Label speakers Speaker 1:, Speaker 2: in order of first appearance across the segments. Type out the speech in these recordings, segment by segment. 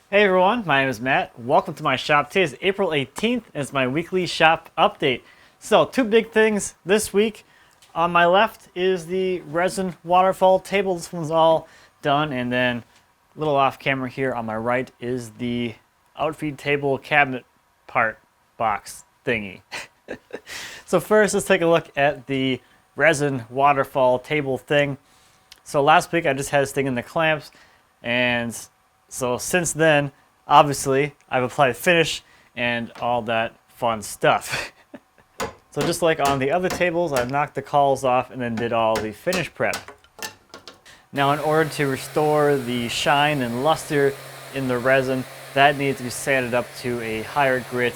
Speaker 1: Hey everyone, my name is Matt. Welcome to my shop. Today is April 18th and it's my weekly shop update. So, two big things this week. On my left is the resin waterfall table. This one's all done, and then a little off camera here on my right is the outfeed table cabinet part box thingy. So first, let's take a look at the resin waterfall table thing. So last week I just had this thing in the clamps, and so since then, obviously, I've applied finish and all that fun stuff. So just like on the other tables, I've knocked the cowls off and then did all the finish prep. Now, in order to restore the shine and luster in the resin, that needs to be sanded up to a higher grit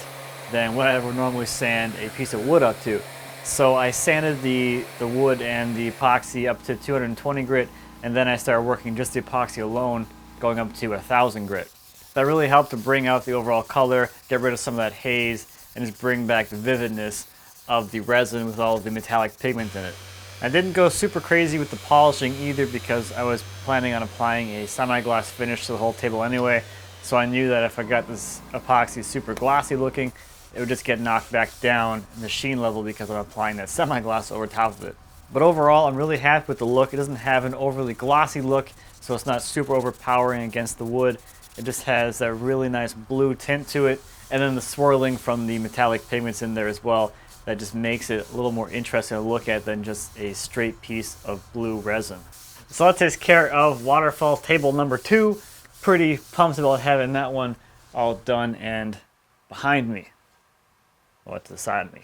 Speaker 1: than what I would normally sand a piece of wood up to. So I sanded the wood and the epoxy up to 220 grit, and then I started working just the epoxy alone, going up to 1,000 grit. That really helped to bring out the overall color, get rid of some of that haze, and just bring back the vividness of the resin with all of the metallic pigment in it. I didn't go super crazy with the polishing either because I was planning on applying a semi-gloss finish to the whole table anyway, so I knew that if I got this epoxy super glossy looking, it would just get knocked back down in the sheen level because I'm applying that semi-gloss over top of it. But overall, I'm really happy with the look. It doesn't have an overly glossy look, so it's not super overpowering against the wood. It just has that really nice blue tint to it, and then the swirling from the metallic pigments in there as well. That just makes it a little more interesting to look at than just a straight piece of blue resin. So that takes care of waterfall table number 2. Pretty pumped about having that one all done and behind me. Well, to the side of me.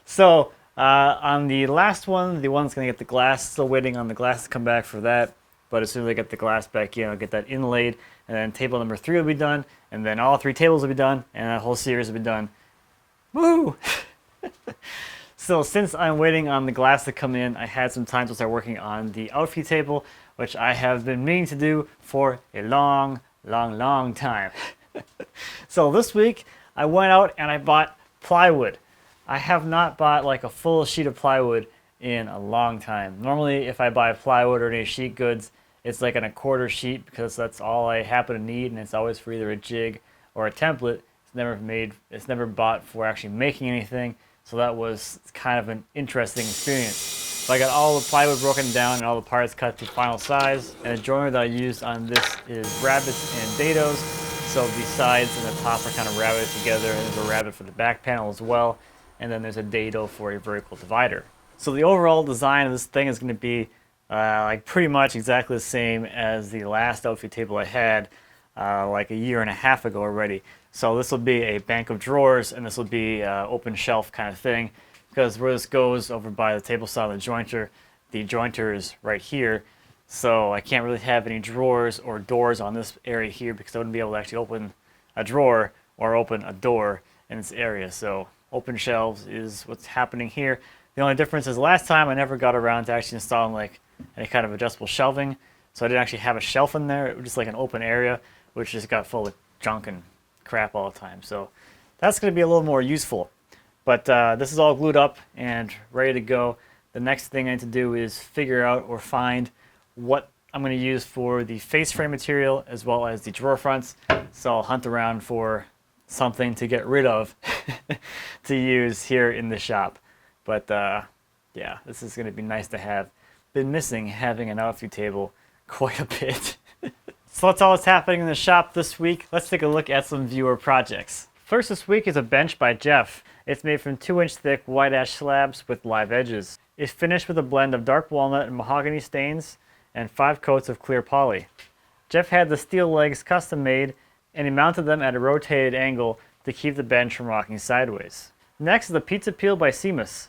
Speaker 1: So on the last one, the one's going to get the glass. Still waiting on the glass to come back for that. But as soon as I get the glass back in, I'll get that inlaid. And then table number 3 will be done. And then all 3 tables will be done. And that whole series will be done. Woo! So since I'm waiting on the glass to come in, I had some time to start working on the outfeed table, which I have been meaning to do for a long time. So this week, I went out and I bought plywood. I have not bought like a full sheet of plywood in a long time. Normally, if I buy plywood or any sheet goods, it's like an 1/4 sheet because that's all I happen to need, and it's always for either a jig or a template. It's never bought for actually making anything, so that was kind of an interesting experience. So I got all the plywood broken down and all the parts cut to final size, and the joiner that I used on this is rabbets and dados, so the sides and the top are kind of rabbeted together, and there's a rabbet for the back panel as well, and then there's a dado for a vertical divider. So the overall design of this thing is going to be like pretty much exactly the same as the last outfit table I had like a year and a half ago already. So this will be a bank of drawers, and this will be open shelf kind of thing, because where this goes over by the table side of the jointer is right here. So I can't really have any drawers or doors on this area here because I wouldn't be able to actually open a drawer or open a door in this area. So open shelves is what's happening here. The only difference is last time I never got around to actually installing like any kind of adjustable shelving. So I didn't actually have a shelf in there. It was just like an open area, which just got full of junk and crap all the time. So that's going to be a little more useful. But this is all glued up and ready to go. The next thing I need to do is figure out or find what I'm going to use for the face frame material as well as the drawer fronts. So I'll hunt around for something to get rid of to use here in the shop. But yeah, this is going to be nice to have. Been missing having an outfeed table quite a bit. So that's all that's happening in the shop this week. Let's take a look at some viewer projects. First this week is a bench by Jeff. It's made from 2-inch thick white ash slabs with live edges. It's finished with a blend of dark walnut and mahogany stains and 5 coats of clear poly. Jeff had the steel legs custom made, and he mounted them at a rotated angle to keep the bench from rocking sideways. Next is the pizza peel by Seamus.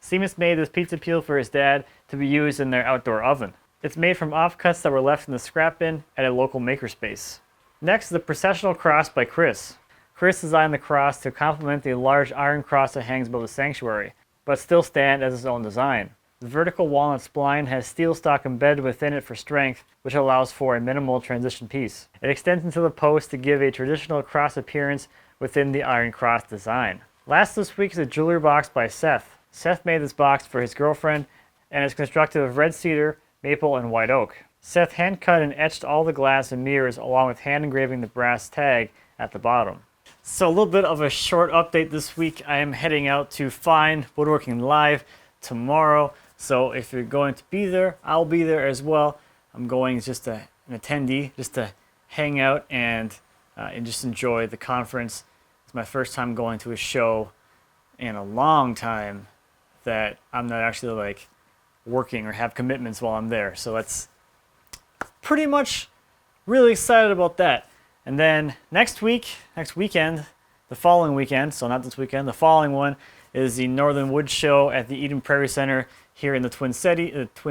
Speaker 1: Seamus made this pizza peel for his dad to be used in their outdoor oven. It's made from offcuts that were left in the scrap bin at a local makerspace. Next is the Processional cross by Chris. Chris designed the cross to complement the large iron cross that hangs above the sanctuary, but still stand as its own design. The vertical walnut spline has steel stock embedded within it for strength, which allows for a minimal transition piece. It extends into the post to give a traditional cross appearance within the iron cross design. Last this week is a jewelry box by Seth. Seth made this box for his girlfriend, and it's constructed of red cedar, maple, and white oak. Seth hand cut and etched all the glass and mirrors along with hand engraving the brass tag at the bottom. So a little bit of a short update this week. I am heading out to Fine Woodworking Live tomorrow. So if you're going to be there, I'll be there as well. I'm going as just an attendee, just to hang out and just enjoy the conference. It's my first time going to a show in a long time that I'm not actually like working or have commitments while I'm there. So that's pretty much really excited about that. And then next weekend, the following weekend, so not this weekend, the following one is the Northern Wood Show at the Eden Prairie Center here in the Twin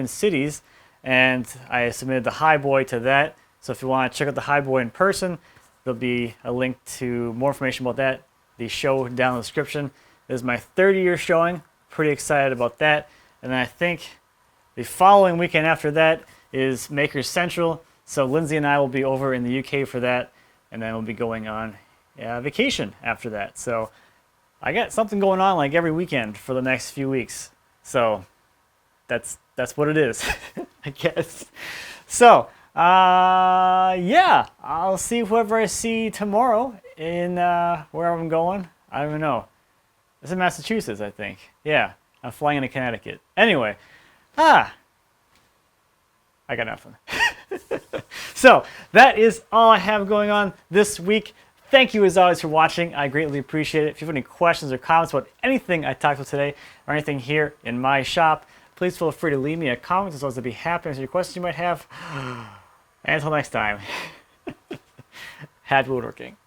Speaker 1: Cities. And I submitted the Highboy to that. So if you want to check out the Highboy in person, there'll be a link to more information about that, the show down in the description. This is my 30-year showing. Pretty excited about that. And then I think the following weekend after that is Makers Central. So Lindsay and I will be over in the UK for that. And then we'll be going on vacation after that. So I got something going on like every weekend for the next few weeks. So that's what it is, I guess. So, yeah, I'll see whoever I see tomorrow in wherever I'm going. I don't even know. It's in Massachusetts, I think. Yeah, I'm flying into Connecticut. Anyway, I got nothing. So, that is all I have going on this week. Thank you as always for watching. I greatly appreciate it. If you have any questions or comments about anything I talked about today or anything here in my shop, please feel free to leave me a comment as well as I'd be happy to answer your questions you might have. And until next time, happy woodworking.